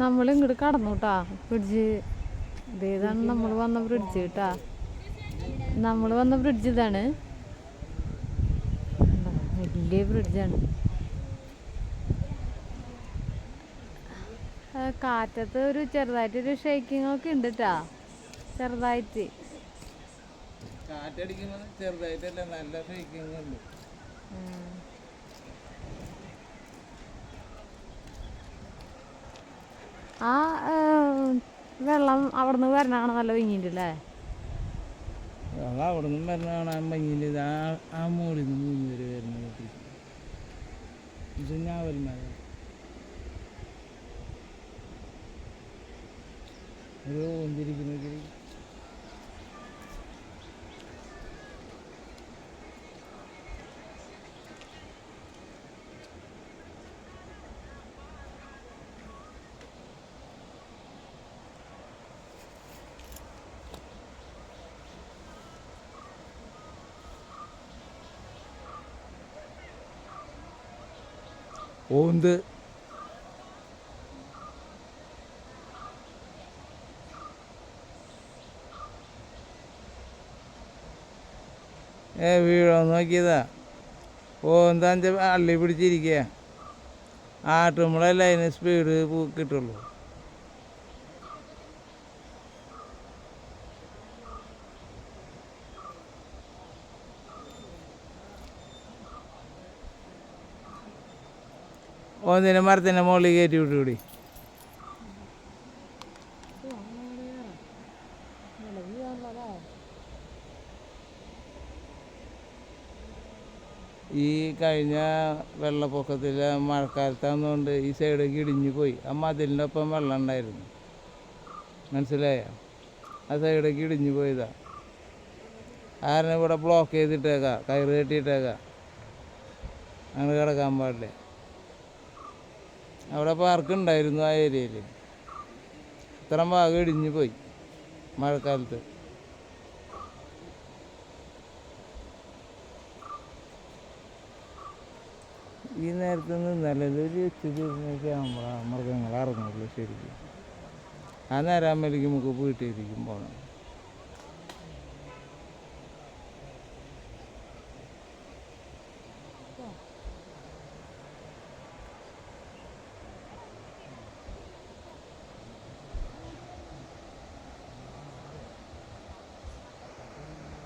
നമ്മൾ ഇങ്ങോട്ട് കടന്നു കേട്ടാ ബ്രിഡ്ജ്. ഇതേതാണ് നമ്മൾ വന്ന ബ്രിഡ്ജ് കേട്ടാ. നമ്മൾ വന്ന ബ്രിഡ്ജ് ഇതാണ്. വലിയ ബ്രിഡ്ജാണ്. കാറ്റത്ത് ഒരു ചെറുതായിട്ടൊരു ഷേക്കിംഗ് ഒക്കെ ഉണ്ട് കേട്ടാ. ചെറുതായിട്ട് കാറ്റടിക്കുമ്പോൾ ചെറുതായിട്ടല്ല, നല്ല ഷേക്കിംഗ് ഉണ്ട്. ആ വെള്ളം അവിടെ നിന്ന് വരണതാണ് നല്ല വിങ്ങിണ്ടല്ലേ. വെള്ളം അവിടെ നിന്നും വരണ കാണാൻ ഭംഗിയില്ല. ആ മുകളിൽ നിന്ന് മൂന്ന് പേര് വരുന്നത് ഇത് ഞാൻ വരുന്ന ഒരു ഒന്നിരിക്കുന്ന ഓന്ത് വീഴോ നോക്കിയതാ. ഓന്താന്ന് അള്ളി പിടിച്ചിരിക്കുക. ആട്ടുമ്പോഴല്ലേ അതിന് സ്പീഡ് കിട്ടുള്ളൂ. ഓന്തിനെ മരത്തിൻ്റെ മുകളിൽ കയറ്റി വിട്ടുകൂടി. ഈ കഴിഞ്ഞ വെള്ളപ്പൊക്കത്തിൽ മഴക്കാലത്താകുന്നതുകൊണ്ട് ഈ സൈഡൊക്കെ ഇടിഞ്ഞു പോയി. ആ മതിലിൻ്റെ ഒപ്പം വെള്ളം ഉണ്ടായിരുന്നു, മനസ്സിലായോ? ആ സൈഡൊക്കെ ഇടിഞ്ഞു പോയതാ. ആരും ഇവിടെ ബ്ലോക്ക് ചെയ്തിട്ടേക്കാം, കയറ് കെട്ടിയിട്ടേക്കാം. അങ്ങനെ കിടക്കാൻ പാടില്ല. അവിടെ പാർക്കുണ്ടായിരുന്നു ആ ഏരിയയിൽ. ഇത്രയും ഭാഗം ഇടിഞ്ഞു പോയി മഴക്കാലത്ത്. ഈ നേരത്ത് നിന്നല്ലേ ഒരു ഉച്ചതിരിഞ്ഞ ക്യാമറ മൃഗങ്ങൾ ഇറങ്ങുള്ളൂ ശരിക്കും. ആ നേരം അമ്മയിലേക്ക് നമുക്ക് വീട്ടിലിരിക്കും പോകണം.